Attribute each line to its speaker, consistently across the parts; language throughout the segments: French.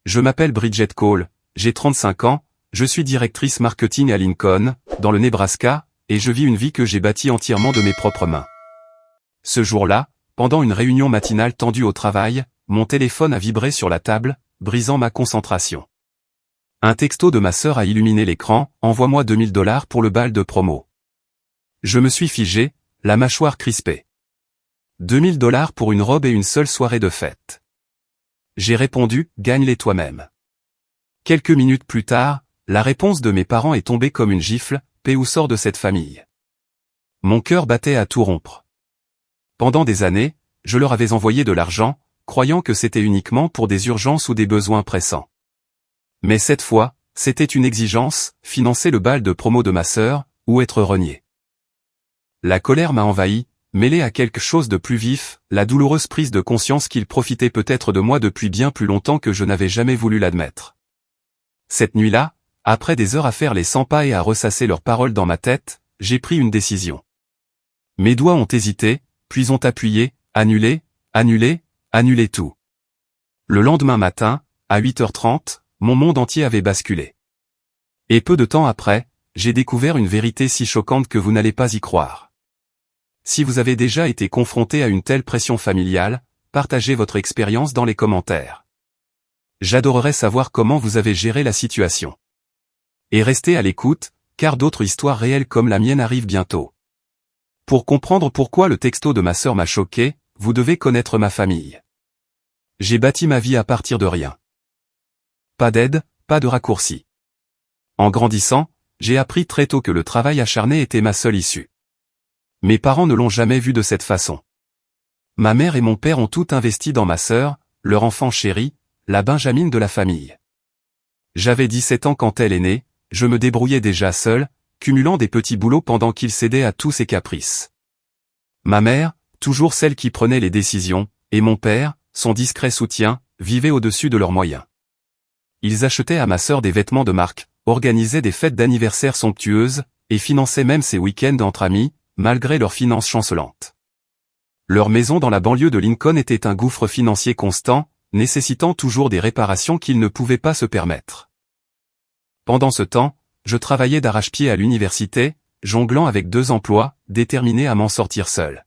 Speaker 1: Je m'appelle Bridget Cole, j'ai 35 ans, je suis directrice marketing à Lincoln, dans le Nebraska, et je vis une vie que j'ai bâtie entièrement de mes propres mains. Ce jour-là, pendant une réunion matinale tendue au travail, mon téléphone a vibré sur la table, brisant ma concentration. Un texto de ma sœur a illuminé l'écran, « Envoie-moi $2000 pour le bal de promo ». Je me suis figé, la mâchoire crispée. $2000 pour une robe et une seule soirée de fête. J'ai répondu, gagne-les toi-même. Quelques minutes plus tard, la réponse de mes parents est tombée comme une gifle, paix ou sort de cette famille. Mon cœur battait à tout rompre. Pendant des années, je leur avais envoyé de l'argent, croyant que c'était uniquement pour des urgences ou des besoins pressants. Mais cette fois, c'était une exigence, financer le bal de promo de ma sœur, ou être renié. La colère m'a envahi, mêlée à quelque chose de plus vif, la douloureuse prise de conscience qu'ils profitaient peut-être de moi depuis bien plus longtemps que je n'avais jamais voulu l'admettre. Cette nuit-là, après des heures à faire les 100 pas et à ressasser leurs paroles dans ma tête, j'ai pris une décision. Mes doigts ont hésité, puis ont appuyé, annulé, annulé, annulé tout. Le lendemain matin, à 8h30, mon monde entier avait basculé. Et peu de temps après, j'ai découvert une vérité si choquante que vous n'allez pas y croire. Si vous avez déjà été confronté à une telle pression familiale, partagez votre expérience dans les commentaires. J'adorerais savoir comment vous avez géré la situation. Et restez à l'écoute, car d'autres histoires réelles comme la mienne arrivent bientôt. Pour comprendre pourquoi le texto de ma sœur m'a choqué, vous devez connaître ma famille. J'ai bâti ma vie à partir de rien. Pas d'aide, pas de raccourci. En grandissant, j'ai appris très tôt que le travail acharné était ma seule issue. Mes parents ne l'ont jamais vu de cette façon. Ma mère et mon père ont tout investi dans ma sœur, leur enfant chéri, la Benjamine de la famille. J'avais 17 ans quand elle est née, je me débrouillais déjà seul, cumulant des petits boulots pendant qu'il cédait à tous ses caprices. Ma mère, toujours celle qui prenait les décisions, et mon père, son discret soutien, vivaient au-dessus de leurs moyens. Ils achetaient à ma sœur des vêtements de marque, organisaient des fêtes d'anniversaire somptueuses, et finançaient même ses week-ends entre amis, malgré leurs finances chancelantes. Leur maison dans la banlieue de Lincoln était un gouffre financier constant, nécessitant toujours des réparations qu'ils ne pouvaient pas se permettre. Pendant ce temps, je travaillais d'arrache-pied à l'université, jonglant avec 2 emplois, déterminé à m'en sortir seul.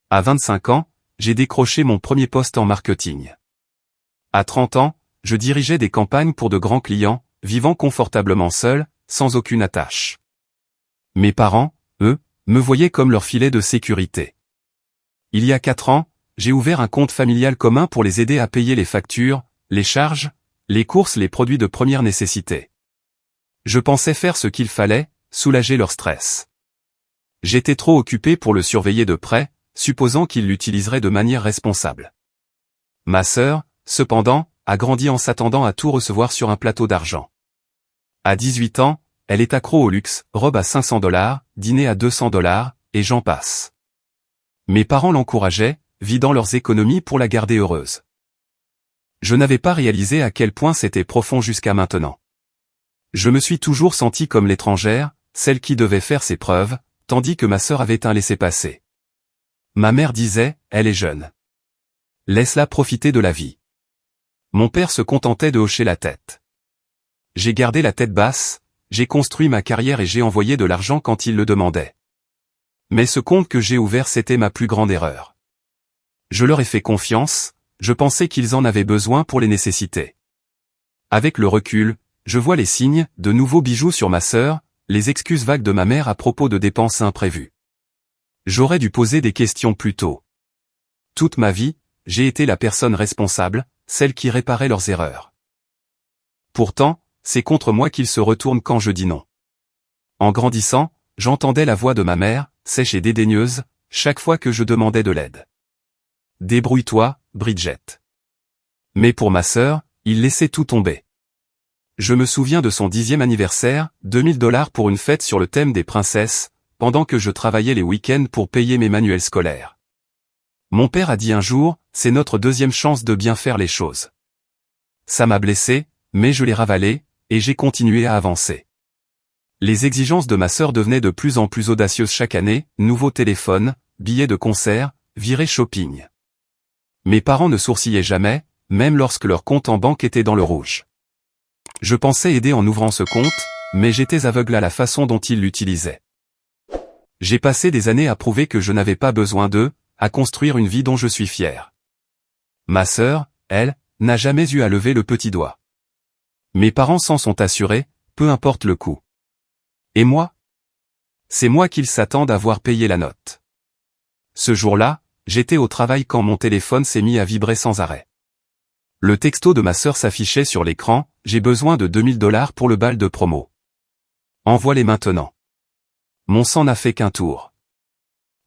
Speaker 1: À 25 ans, j'ai décroché mon premier poste en marketing. À 30 ans, je dirigeais des campagnes pour de grands clients, vivant confortablement seul, sans aucune attache. Mes parents, eux, me voyaient comme leur filet de sécurité. Il y a 4 ans, j'ai ouvert un compte familial commun pour les aider à payer les factures, les charges, les courses, les produits de première nécessité. Je pensais faire ce qu'il fallait, soulager leur stress. J'étais trop occupé pour le surveiller de près, supposant qu'il l'utiliserait de manière responsable. Ma sœur, cependant, a grandi en s'attendant à tout recevoir sur un plateau d'argent. À 18 ans, elle est accro au luxe, robe à $500, dîner à $200, et j'en passe. Mes parents l'encourageaient, vidant leurs économies pour la garder heureuse. Je n'avais pas réalisé à quel point c'était profond jusqu'à maintenant. Je me suis toujours senti comme l'étrangère, celle qui devait faire ses preuves, tandis que ma sœur avait un laissez-passer. Ma mère disait, elle est jeune. Laisse-la profiter de la vie. Mon père se contentait de hocher la tête. J'ai gardé la tête basse, j'ai construit ma carrière et j'ai envoyé de l'argent quand il le demandait. Mais ce compte que j'ai ouvert, c'était ma plus grande erreur. Je leur ai fait confiance, je pensais qu'ils en avaient besoin pour les nécessités. Avec le recul, je vois les signes, de nouveaux bijoux sur ma sœur, les excuses vagues de ma mère à propos de dépenses imprévues. J'aurais dû poser des questions plus tôt. Toute ma vie, j'ai été la personne responsable, celle qui réparait leurs erreurs. Pourtant, c'est contre moi qu'ils se retournent quand je dis non. En grandissant, j'entendais la voix de ma mère, sèche et dédaigneuse, chaque fois que je demandais de l'aide. Débrouille-toi, Bridget. Mais pour ma sœur, il laissait tout tomber. Je me souviens de son 10e anniversaire, $2000 pour une fête sur le thème des princesses, pendant que je travaillais les week-ends pour payer mes manuels scolaires. Mon père a dit un jour, c'est notre 2e chance de bien faire les choses. Ça m'a blessé, mais je l'ai ravalé, et j'ai continué à avancer. Les exigences de ma sœur devenaient de plus en plus audacieuses chaque année, nouveaux téléphones, billets de concert, virées shopping. Mes parents ne sourcillaient jamais, même lorsque leur compte en banque était dans le rouge. Je pensais aider en ouvrant ce compte, mais j'étais aveugle à la façon dont ils l'utilisaient. J'ai passé des années à prouver que je n'avais pas besoin d'eux, à construire une vie dont je suis fier. Ma sœur, elle, n'a jamais eu à lever le petit doigt. Mes parents s'en sont assurés, peu importe le coût. Et moi? C'est moi qu'ils s'attendent à voir payer la note. Ce jour-là, j'étais au travail quand mon téléphone s'est mis à vibrer sans arrêt. Le texto de ma sœur s'affichait sur l'écran, « J'ai besoin de 2000 $ pour le bal de promo. Envoie-les maintenant. » Mon sang n'a fait qu'un tour.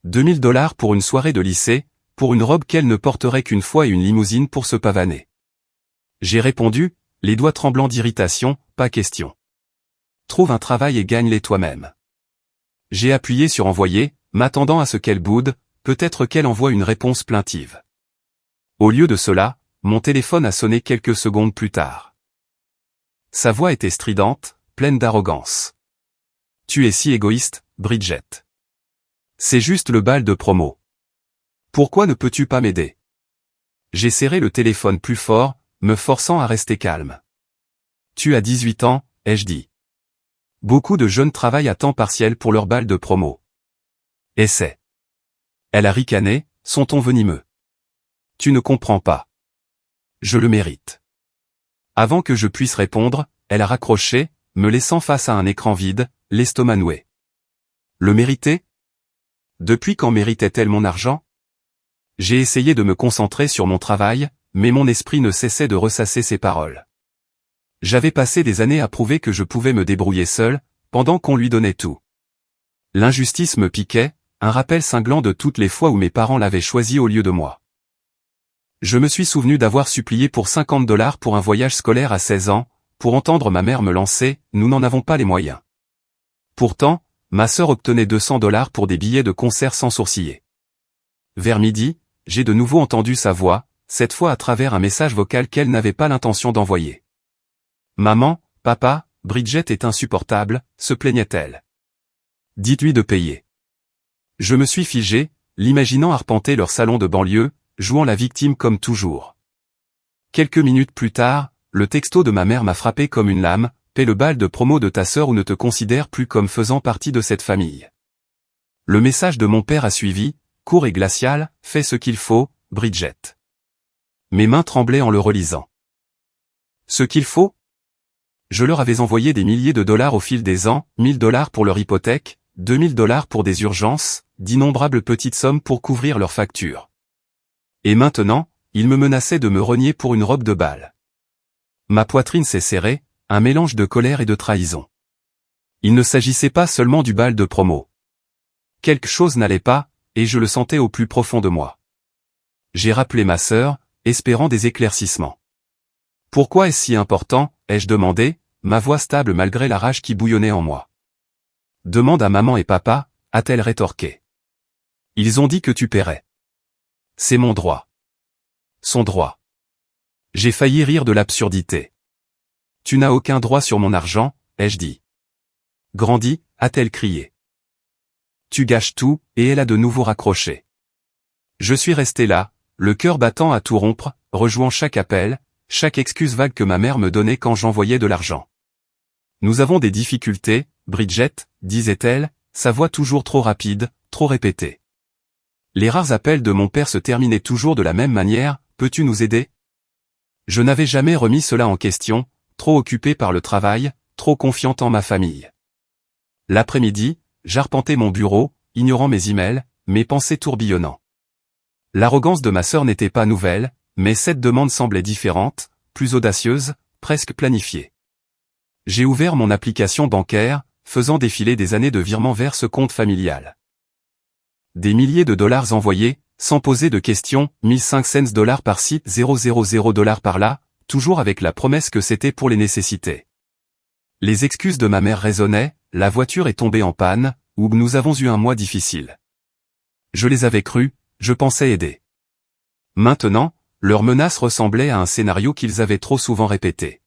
Speaker 1: 2000 $ pour une soirée de lycée, pour une robe qu'elle ne porterait qu'une fois et une limousine pour se pavaner. J'ai répondu, les doigts tremblants d'irritation, pas question. Trouve un travail et gagne-les toi-même. J'ai appuyé sur envoyer, m'attendant à ce qu'elle boude, peut-être qu'elle envoie une réponse plaintive. Au lieu de cela, mon téléphone a sonné quelques secondes plus tard. Sa voix était stridente, pleine d'arrogance. Tu es si égoïste, Bridget. C'est juste le bal de promo. Pourquoi ne peux-tu pas m'aider? J'ai serré le téléphone plus fort, me forçant à rester calme. Tu as 18 ans, ai-je dit. Beaucoup de jeunes travaillent à temps partiel pour leur bal de promo. Essaie. Elle a ricané, son ton venimeux. Tu ne comprends pas. Je le mérite. Avant que je puisse répondre, elle a raccroché, me laissant face à un écran vide, l'estomac noué. Le mériter? Depuis quand méritait-elle mon argent? J'ai essayé de me concentrer sur mon travail, mais mon esprit ne cessait de ressasser ses paroles. J'avais passé des années à prouver que je pouvais me débrouiller seul, pendant qu'on lui donnait tout. L'injustice me piquait, un rappel cinglant de toutes les fois où mes parents l'avaient choisi au lieu de moi. Je me suis souvenu d'avoir supplié pour 50 $ pour un voyage scolaire à 16 ans, pour entendre ma mère me lancer, nous n'en avons pas les moyens. Pourtant, ma sœur obtenait 200 $ pour des billets de concert sans sourciller. Vers midi, j'ai de nouveau entendu sa voix, cette fois à travers un message vocal qu'elle n'avait pas l'intention d'envoyer. Maman, papa, Bridget est insupportable, se plaignait-elle. Dites-lui de payer. Je me suis figé, l'imaginant arpenter leur salon de banlieue, jouant la victime comme toujours. Quelques minutes plus tard, le texto de ma mère m'a frappé comme une lame, paie le bal de promo de ta sœur ou ne te considère plus comme faisant partie de cette famille. Le message de mon père a suivi, court et glacial, fais ce qu'il faut, Bridget. Mes mains tremblaient en le relisant. Ce qu'il faut? Je leur avais envoyé des milliers de dollars au fil des ans, 1000 $ pour leur hypothèque, 2000 $ pour des urgences, d'innombrables petites sommes pour couvrir leurs factures. Et maintenant, ils me menaçaient de me renier pour une robe de bal. Ma poitrine s'est serrée, un mélange de colère et de trahison. Il ne s'agissait pas seulement du bal de promo. Quelque chose n'allait pas, et je le sentais au plus profond de moi. J'ai rappelé ma sœur, espérant des éclaircissements. Pourquoi est-ce si important, ai-je demandé, ma voix stable malgré la rage qui bouillonnait en moi. Demande à maman et papa, a-t-elle rétorqué. Ils ont dit que tu paierais. C'est mon droit. Son droit. J'ai failli rire de l'absurdité. Tu n'as aucun droit sur mon argent, ai-je dit. Grandi, a-t-elle crié. Tu gâches tout, et elle a de nouveau raccroché. Je suis resté là, le cœur battant à tout rompre, rejouant chaque appel, chaque excuse vague que ma mère me donnait quand j'envoyais de l'argent. Nous avons des difficultés, Bridget, disait-elle, sa voix toujours trop rapide, trop répétée. Les rares appels de mon père se terminaient toujours de la même manière, peux-tu nous aider? Je n'avais jamais remis cela en question, trop occupé par le travail, trop confiante en ma famille. L'après-midi, j'arpentais mon bureau, ignorant mes emails, mes pensées tourbillonnant. L'arrogance de ma sœur n'était pas nouvelle, mais cette demande semblait différente, plus audacieuse, presque planifiée. J'ai ouvert mon application bancaire, faisant défiler des années de virements vers ce compte familial. Des milliers de dollars envoyés, sans poser de questions, 1500 $ par-ci, 000 $ par-là, toujours avec la promesse que c'était pour les nécessités. Les excuses de ma mère résonnaient, la voiture est tombée en panne, ou nous avons eu un mois difficile. Je les avais crus, je pensais aider. Maintenant, leurs menaces ressemblaient à un scénario qu'ils avaient trop souvent répété.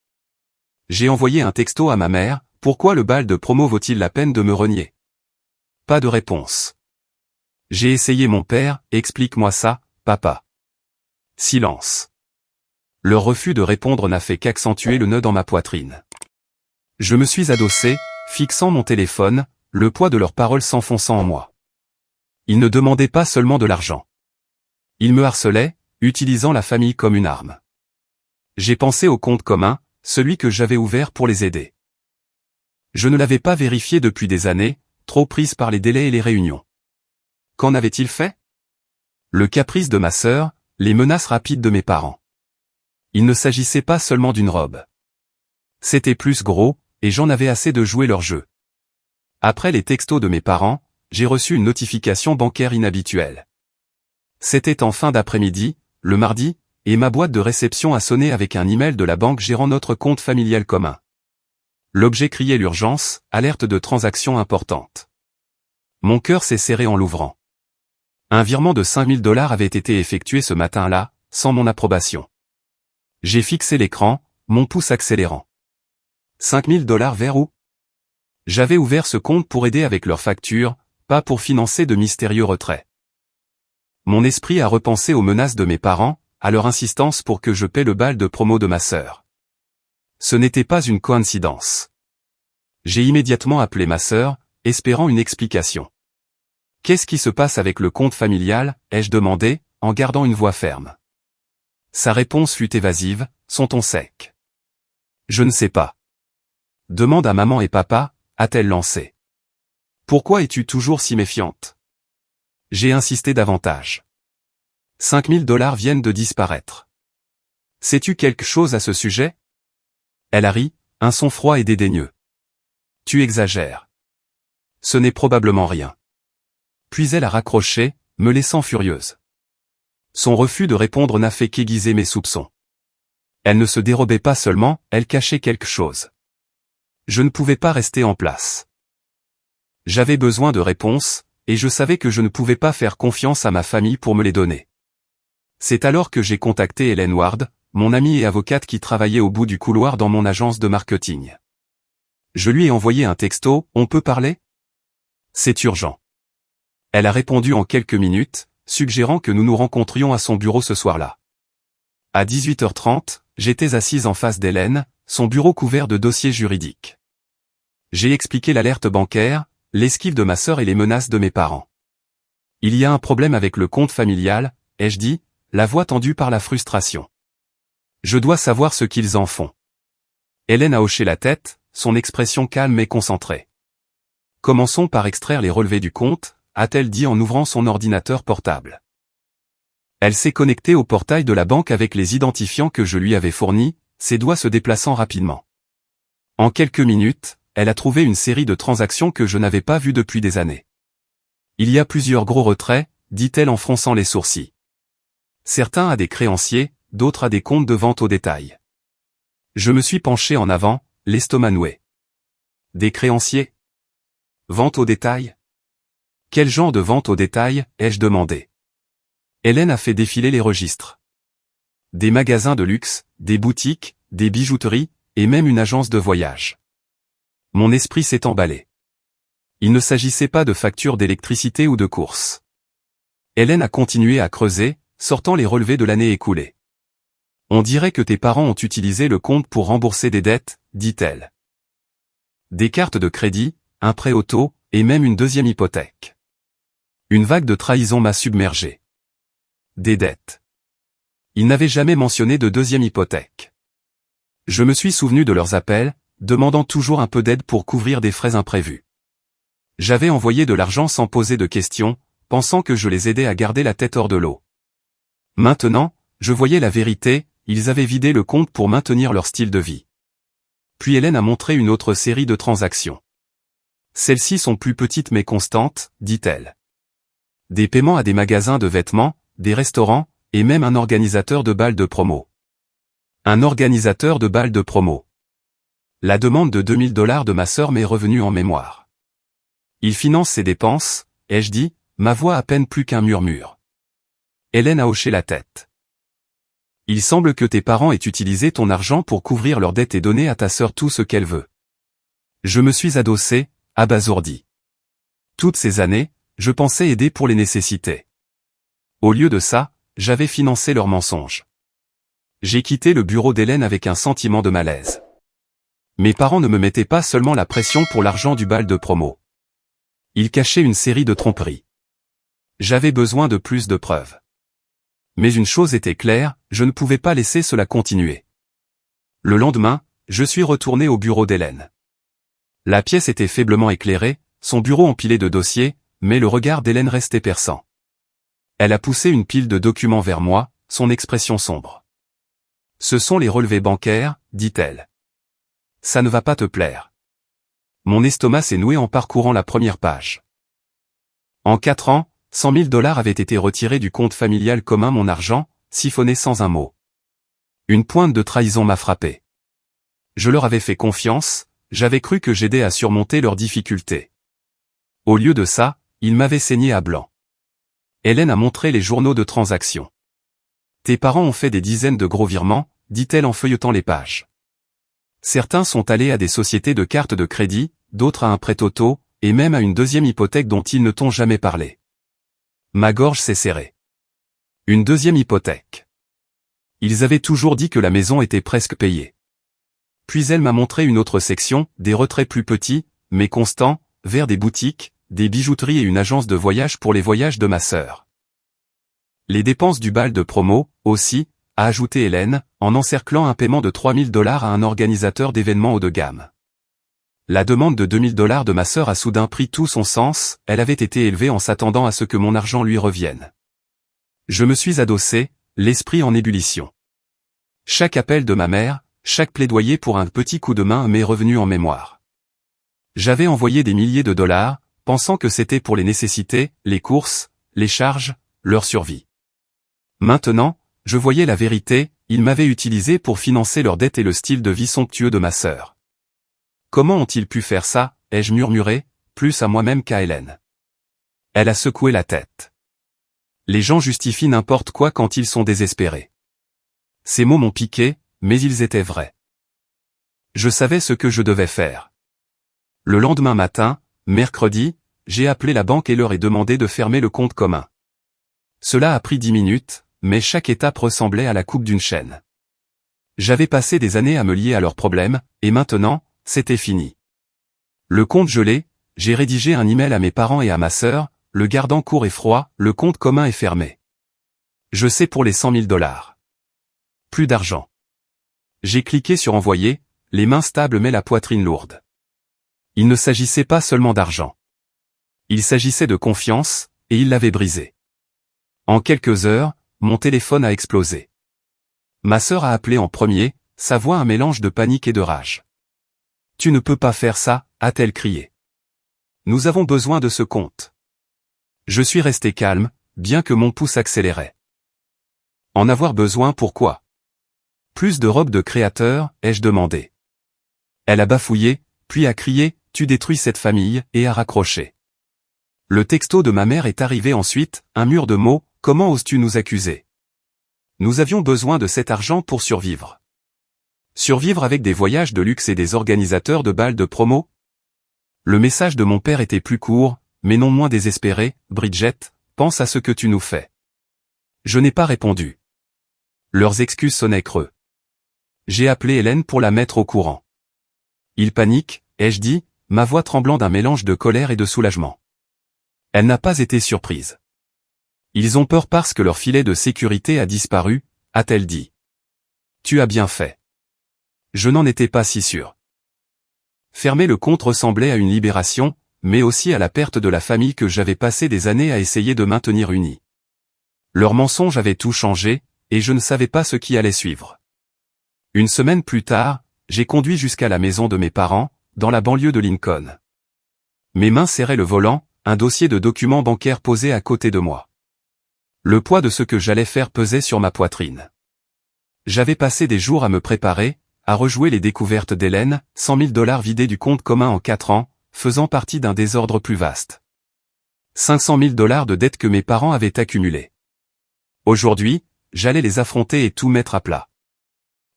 Speaker 1: J'ai envoyé un texto à ma mère, pourquoi le bal de promo vaut-il la peine de me renier? Pas de réponse. J'ai essayé mon père, explique-moi ça, papa. Silence. leur refus de répondre n'a fait qu'accentuer le nœud dans ma poitrine. Je me suis adossé, fixant mon téléphone, le poids de leurs paroles s'enfonçant en moi. Ils ne demandaient pas seulement de l'argent. Ils me harcelaient, utilisant la famille comme une arme. J'ai pensé au compte commun, celui que j'avais ouvert pour les aider. Je ne l'avais pas vérifié depuis des années, trop prise par les délais et les réunions. Qu'en avait-il fait? Le caprice de ma sœur, les menaces rapides de mes parents. Il ne s'agissait pas seulement d'une robe. C'était plus gros, et j'en avais assez de jouer leur jeu. Après les textos de mes parents, j'ai reçu une notification bancaire inhabituelle. C'était en fin d'après-midi, le mardi, et ma boîte de réception a sonné avec un email de la banque gérant notre compte familial commun. L'objet criait l'urgence, alerte de transaction importante. Mon cœur s'est serré en l'ouvrant. Un virement de 5 000 $ avait été effectué ce matin-là, sans mon approbation. J'ai fixé l'écran, mon pouce accélérant. 5 000 $ vers où? J'avais ouvert ce compte pour aider avec leurs factures, pas pour financer de mystérieux retraits. Mon esprit a repensé aux menaces de mes parents, à leur insistance pour que je paie le bal de promo de ma sœur. Ce n'était pas une coïncidence. J'ai immédiatement appelé ma sœur, espérant une explication. Qu'est-ce qui se passe avec le compte familial, ai-je demandé, en gardant une voix ferme. Sa réponse fut évasive, son ton sec. Je ne sais pas. Demande à maman et papa, a-t-elle lancé. Pourquoi es-tu toujours si méfiante? J'ai insisté davantage. 5 000 $ viennent de disparaître. Sais-tu quelque chose à ce sujet? Elle a ri, un son froid et dédaigneux. Tu exagères. Ce n'est probablement rien. Puis elle a raccroché, me laissant furieuse. Son refus de répondre n'a fait qu'aiguiser mes soupçons. Elle ne se dérobait pas seulement, elle cachait quelque chose. Je ne pouvais pas rester en place. J'avais besoin de réponses, et je savais que je ne pouvais pas faire confiance à ma famille pour me les donner. C'est alors que j'ai contacté Hélène Ward, mon amie et avocate qui travaillait au bout du couloir dans mon agence de marketing. Je lui ai envoyé un texto, on peut parler? C'est urgent. Elle a répondu en quelques minutes, suggérant que nous nous rencontrions à son bureau ce soir-là. À 18h30, j'étais assise en face d'Hélène, son bureau couvert de dossiers juridiques. J'ai expliqué l'alerte bancaire, l'esquive de ma sœur et les menaces de mes parents. Il y a un problème avec le compte familial, ai-je dit, la voix tendue par la frustration. Je dois savoir ce qu'ils en font. Hélène a hoché la tête, son expression calme et concentrée. Commençons par extraire les relevés du compte, a-t-elle dit en ouvrant son ordinateur portable. Elle s'est connectée au portail de la banque avec les identifiants que je lui avais fournis, ses doigts se déplaçant rapidement. En quelques minutes, elle a trouvé une série de transactions que je n'avais pas vues depuis des années. Il y a plusieurs gros retraits, dit-elle en fronçant les sourcils. Certains à des créanciers, d'autres à des comptes de vente au détail. Je me suis penché en avant, l'estomac noué. Des créanciers? Vente au détail? Quel genre de vente au détail, ai-je demandé. Hélène a fait défiler les registres. Des magasins de luxe, des boutiques, des bijouteries, et même une agence de voyage. Mon esprit s'est emballé. Il ne s'agissait pas de factures d'électricité ou de courses. Hélène a continué à creuser, sortant les relevés de l'année écoulée. On dirait que tes parents ont utilisé le compte pour rembourser des dettes, dit-elle. Des cartes de crédit, un prêt auto, et même une deuxième hypothèque. Une vague de trahison m'a submergé. Des dettes. Ils n'avaient jamais mentionné de deuxième hypothèque. Je me suis souvenu de leurs appels, demandant toujours un peu d'aide pour couvrir des frais imprévus. J'avais envoyé de l'argent sans poser de questions, pensant que je les aidais à garder la tête hors de l'eau. Maintenant, je voyais la vérité, ils avaient vidé le compte pour maintenir leur style de vie. Puis Hélène a montré une autre série de transactions. Celles-ci sont plus petites mais constantes, dit-elle. Des paiements à des magasins de vêtements, des restaurants, et même un organisateur de bals de promo. Un organisateur de bals de promo. La demande de 2 000 $ de ma sœur m'est revenue en mémoire. Il finance ses dépenses, ai-je dit, ma voix à peine plus qu'un murmure. Hélène a hoché la tête. Il semble que tes parents aient utilisé ton argent pour couvrir leurs dettes et donner à ta sœur tout ce qu'elle veut. Je me suis adossé, abasourdi. Toutes ces années, je pensais aider pour les nécessités. Au lieu de ça, j'avais financé leurs mensonges. J'ai quitté le bureau d'Hélène avec un sentiment de malaise. Mes parents ne me mettaient pas seulement la pression pour l'argent du bal de promo. Ils cachaient une série de tromperies. J'avais besoin de plus de preuves. Mais une chose était claire, je ne pouvais pas laisser cela continuer. Le lendemain, je suis retourné au bureau d'Hélène. La pièce était faiblement éclairée, son bureau empilé de dossiers, mais le regard d'Hélène restait perçant. Elle a poussé une pile de documents vers moi, son expression sombre. « Ce sont les relevés bancaires, dit-elle. Ça ne va pas te plaire. » Mon estomac s'est noué en parcourant la première page. En 4 ans, 100 000 $ avaient été retirés du compte familial commun, mon argent, siphonné sans un mot. Une pointe de trahison m'a frappé. Je leur avais fait confiance, j'avais cru que j'aidais à surmonter leurs difficultés. Au lieu de ça, ils m'avaient saigné à blanc. Hélène a montré les journaux de transactions. Tes parents ont fait des dizaines de gros virements, dit-elle en feuilletant les pages. Certains sont allés à des sociétés de cartes de crédit, d'autres à un prêt auto, et même à une deuxième hypothèque dont ils ne t'ont jamais parlé. Ma gorge s'est serrée. Une deuxième hypothèque. Ils avaient toujours dit que la maison était presque payée. Puis elle m'a montré une autre section, des retraits plus petits, mais constants, vers des boutiques, des bijouteries et une agence de voyage pour les voyages de ma sœur. Les dépenses du bal de promo, aussi, a ajouté Hélène, en encerclant un paiement de 3 000 $ à un organisateur d'événements haut de gamme. La demande de 2 000 $ de ma sœur a soudain pris tout son sens, elle avait été élevée en s'attendant à ce que mon argent lui revienne. Je me suis adossé, l'esprit en ébullition. Chaque appel de ma mère, chaque plaidoyer pour un petit coup de main m'est revenu en mémoire. J'avais envoyé des milliers de dollars, pensant que c'était pour les nécessités, les courses, les charges, leur survie. Maintenant, je voyais la vérité, ils m'avaient utilisé pour financer leurs dettes et le style de vie somptueux de ma sœur. Comment ont-ils pu faire ça, ai-je murmuré, plus à moi-même qu'à Hélène. Elle a secoué la tête. Les gens justifient n'importe quoi quand ils sont désespérés. Ces mots m'ont piqué, mais ils étaient vrais. Je savais ce que je devais faire. Le lendemain matin, mercredi, j'ai appelé la banque et leur ai demandé de fermer le compte commun. Cela a pris 10 minutes, mais chaque étape ressemblait à la coupe d'une chaîne. J'avais passé des années à me lier à leurs problèmes, et maintenant, c'était fini. Le compte gelé, j'ai rédigé un email à mes parents et à ma sœur, le gardant court et froid, le compte commun est fermé. Je sais pour les 100 000 $. Plus d'argent. J'ai cliqué sur envoyer, les mains stables mais la poitrine lourde. Il ne s'agissait pas seulement d'argent. Il s'agissait de confiance, et il l'avait brisée. En quelques heures, mon téléphone a explosé. Ma sœur a appelé en premier, sa voix un mélange de panique et de rage. « Tu ne peux pas faire ça », a-t-elle crié. « Nous avons besoin de ce compte. » Je suis resté calme, bien que mon pouce accélérait. En avoir besoin pourquoi? Plus de robes de créateur, ai-je demandé. Elle a bafouillé, puis a crié, « Tu détruis cette famille » et a raccroché. Le texto de ma mère est arrivé ensuite, un mur de mots, « Comment oses-tu nous accuser? Nous avions besoin de cet argent pour survivre. » Survivre avec des voyages de luxe et des organisateurs de bals de promo? Le message de mon père était plus court, mais non moins désespéré, « Bridget, pense à ce que tu nous fais. » Je n'ai pas répondu. Leurs excuses sonnaient creux. J'ai appelé Hélène pour la mettre au courant. Il panique, ai-je dit, ma voix tremblant d'un mélange de colère et de soulagement. Elle n'a pas été surprise. Ils ont peur parce que leur filet de sécurité a disparu, a-t-elle dit. Tu as bien fait. Je n'en étais pas si sûr. Fermer le compte ressemblait à une libération, mais aussi à la perte de la famille que j'avais passé des années à essayer de maintenir unie. Leurs mensonges avaient tout changé, et je ne savais pas ce qui allait suivre. Une semaine plus tard, j'ai conduit jusqu'à la maison de mes parents, dans la banlieue de Lincoln. Mes mains serraient le volant, un dossier de documents bancaires posé à côté de moi. Le poids de ce que j'allais faire pesait sur ma poitrine. J'avais passé des jours à me préparer, à rejouer les découvertes d'Hélène, 100 000 $ vidés du compte commun en 4 ans, faisant partie d'un désordre plus vaste. 500 000 $ de dettes que mes parents avaient accumulées. Aujourd'hui, j'allais les affronter et tout mettre à plat.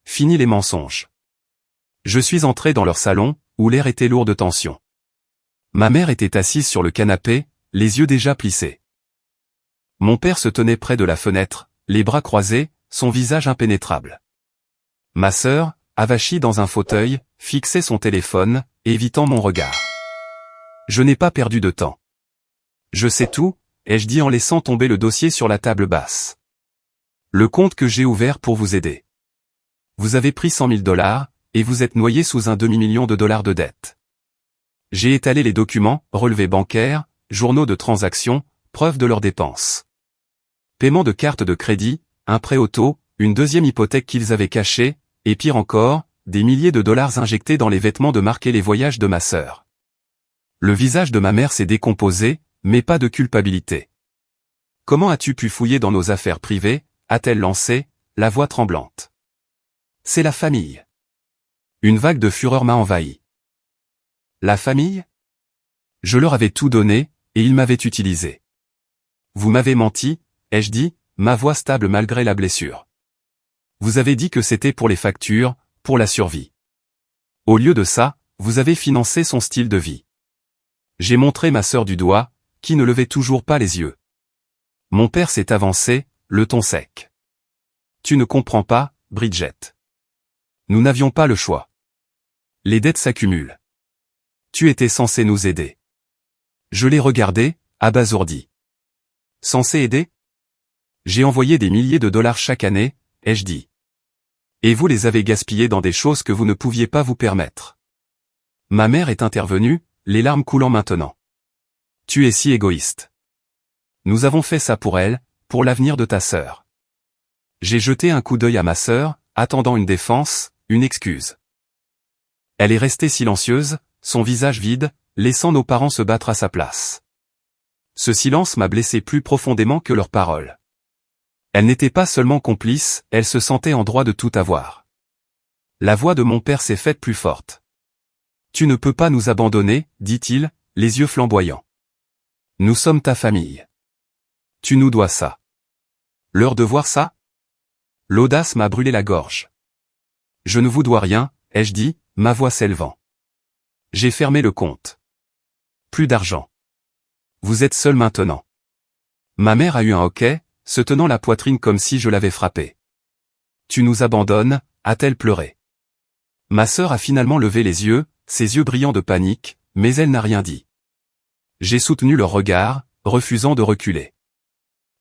Speaker 1: Fini les mensonges. Je suis entré dans leur salon, où l'air était lourd de tension. Ma mère était assise sur le canapé, les yeux déjà plissés. Mon père se tenait près de la fenêtre, les bras croisés, son visage impénétrable. Ma sœur, avachie dans un fauteuil, fixait son téléphone, évitant mon regard. Je n'ai pas perdu de temps. Je sais tout, ai-je dit en laissant tomber le dossier sur la table basse. Le compte que j'ai ouvert pour vous aider. Vous avez pris 100 000 $, et vous êtes noyé sous un demi-million de dollars de dette. J'ai étalé les documents, relevés bancaires, journaux de transactions, preuves de leurs dépenses. Paiement de carte de crédit, un prêt auto, une deuxième hypothèque qu'ils avaient cachée, et pire encore, des milliers de dollars injectés dans les vêtements de marquer les voyages de ma sœur. Le visage de ma mère s'est décomposé, mais pas de culpabilité. Comment as-tu pu fouiller dans nos affaires privées, a-t-elle lancé, la voix tremblante. C'est la famille. Une vague de fureur m'a envahi. La famille? Je leur avais tout donné, et ils m'avaient utilisé. Vous m'avez menti, ai-je dit, ma voix stable malgré la blessure. Vous avez dit que c'était pour les factures, pour la survie. Au lieu de ça, vous avez financé son style de vie. J'ai montré ma sœur du doigt, qui ne levait toujours pas les yeux. Mon père s'est avancé, le ton sec. Tu ne comprends pas, Bridget. Nous n'avions pas le choix. Les dettes s'accumulent. Tu étais censé nous aider. Je l'ai regardé, abasourdi. Censé aider? J'ai envoyé des milliers de dollars chaque année, ai-je dit. Et vous les avez gaspillés dans des choses que vous ne pouviez pas vous permettre. Ma mère est intervenue, les larmes coulant maintenant. Tu es si égoïste. Nous avons fait ça pour elle, pour l'avenir de ta sœur. J'ai jeté un coup d'œil à ma sœur, attendant une défense, une excuse. Elle est restée silencieuse, son visage vide, laissant nos parents se battre à sa place. Ce silence m'a blessé plus profondément que leurs paroles. Elle n'était pas seulement complice, elle se sentait en droit de tout avoir. La voix de mon père s'est faite plus forte. Tu ne peux pas nous abandonner, dit-il, les yeux flamboyants. Nous sommes ta famille. Tu nous dois ça. Leur devoir ça? L'audace m'a brûlé la gorge. Je ne vous dois rien, ai-je dit, ma voix s'élevant. J'ai fermé le compte. Plus d'argent. Vous êtes seul maintenant. Ma mère a eu un hoquet, se tenant la poitrine comme si je l'avais frappée. Tu nous abandonnes, a-t-elle pleuré. Ma sœur a finalement levé les yeux, ses yeux brillants de panique, mais elle n'a rien dit. J'ai soutenu leur regard, refusant de reculer.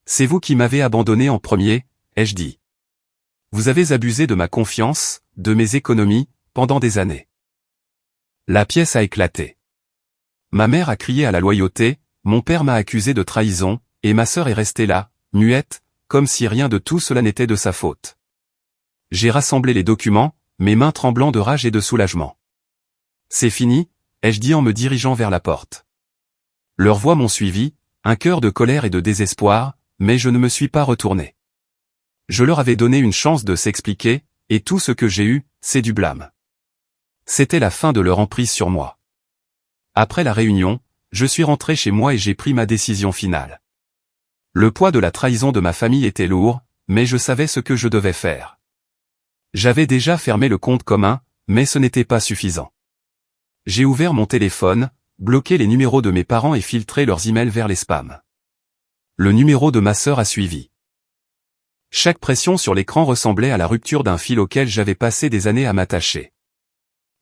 Speaker 1: C'est vous qui m'avez abandonné en premier, ai-je dit. Vous avez abusé de ma confiance, de mes économies, pendant des années. La pièce a éclaté. Ma mère a crié à la loyauté, mon père m'a accusé de trahison, et ma sœur est restée là, muette, comme si rien de tout cela n'était de sa faute. J'ai rassemblé les documents, mes mains tremblant de rage et de soulagement. C'est fini, ai-je dit en me dirigeant vers la porte. Leurs voix m'ont suivi, un cœur de colère et de désespoir, mais je ne me suis pas retourné. Je leur avais donné une chance de s'expliquer, et tout ce que j'ai eu, c'est du blâme. C'était la fin de leur emprise sur moi. Après la réunion, je suis rentré chez moi et j'ai pris ma décision finale. Le poids de la trahison de ma famille était lourd, mais je savais ce que je devais faire. J'avais déjà fermé le compte commun, mais ce n'était pas suffisant. J'ai ouvert mon téléphone, bloqué les numéros de mes parents et filtré leurs emails vers les spams. Le numéro de ma sœur a suivi. Chaque pression sur l'écran ressemblait à la rupture d'un fil auquel j'avais passé des années à m'attacher.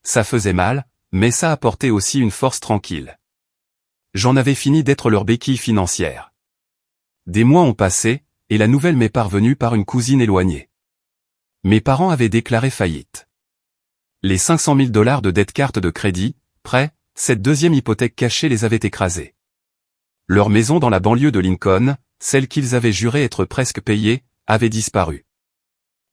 Speaker 1: Ça faisait mal, mais ça apportait aussi une force tranquille. J'en avais fini d'être leur béquille financière. Des mois ont passé, et la nouvelle m'est parvenue par une cousine éloignée. Mes parents avaient déclaré faillite. Les 500 000 $ de dette carte de crédit, prêt, cette deuxième hypothèque cachée les avait écrasés. Leur maison dans la banlieue de Lincoln, celle qu'ils avaient juré être presque payée, avait disparu.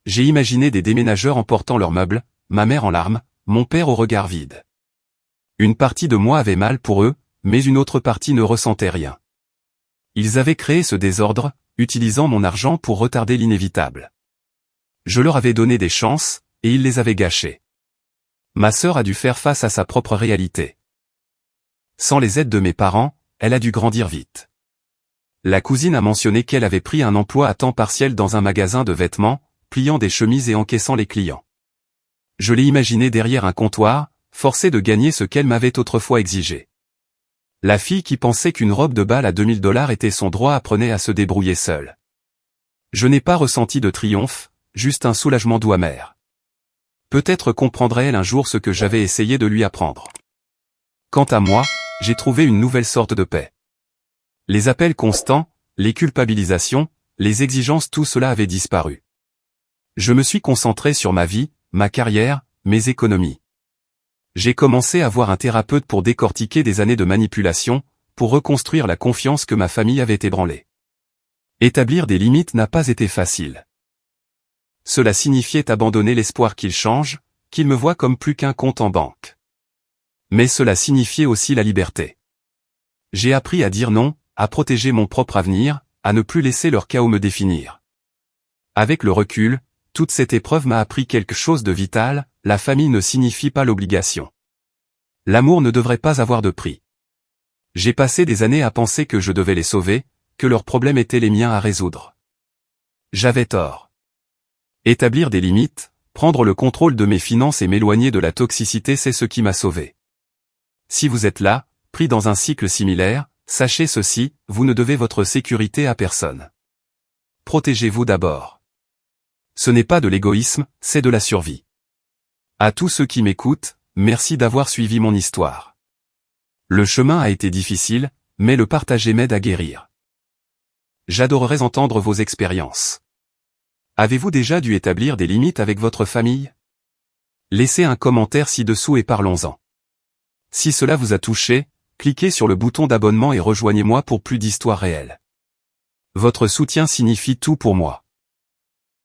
Speaker 1: J'ai imaginé des déménageurs emportant leurs meubles, ma mère en larmes, mon père au regard vide. Une partie de moi avait mal pour eux, mais une autre partie ne ressentait rien. Ils avaient créé ce désordre, utilisant mon argent pour retarder l'inévitable. Je leur avais donné des chances, et ils les avaient gâchées. Ma sœur a dû faire face à sa propre réalité. Sans les aides de mes parents, elle a dû grandir vite. La cousine a mentionné qu'elle avait pris un emploi à temps partiel dans un magasin de vêtements, pliant des chemises et encaissant les clients. Je l'ai imaginée derrière un comptoir, forcée de gagner ce qu'elle m'avait autrefois exigé. La fille qui pensait qu'une robe de bal à 2000 $ était son droit apprenait à se débrouiller seule. Je n'ai pas ressenti de triomphe, juste un soulagement doux amer. Peut-être comprendrait-elle un jour ce que j'avais essayé de lui apprendre. Quant à moi, j'ai trouvé une nouvelle sorte de paix. Les appels constants, les culpabilisations, les exigences, tout cela avait disparu. Je me suis concentré sur ma vie, ma carrière, mes économies. J'ai commencé à voir un thérapeute pour décortiquer des années de manipulation, pour reconstruire la confiance que ma famille avait ébranlée. Établir des limites n'a pas été facile. Cela signifiait abandonner l'espoir qu'il change, qu'il me voie comme plus qu'un compte en banque. Mais cela signifiait aussi la liberté. J'ai appris à dire non, à protéger mon propre avenir, à ne plus laisser leur chaos me définir. Avec le recul, toute cette épreuve m'a appris quelque chose de vital, la famille ne signifie pas l'obligation. L'amour ne devrait pas avoir de prix. J'ai passé des années à penser que je devais les sauver, que leurs problèmes étaient les miens à résoudre. J'avais tort. Établir des limites, prendre le contrôle de mes finances et m'éloigner de la toxicité, c'est ce qui m'a sauvé. Si vous êtes là, pris dans un cycle similaire, sachez ceci, vous ne devez votre sécurité à personne. Protégez-vous d'abord. Ce n'est pas de l'égoïsme, c'est de la survie. À tous ceux qui m'écoutent, merci d'avoir suivi mon histoire. Le chemin a été difficile, mais le partager m'aide à guérir. J'adorerais entendre vos expériences. Avez-vous déjà dû établir des limites avec votre famille? Laissez un commentaire ci-dessous et parlons-en. Si cela vous a touché, cliquez sur le bouton d'abonnement et rejoignez-moi pour plus d'histoires réelles. Votre soutien signifie tout pour moi.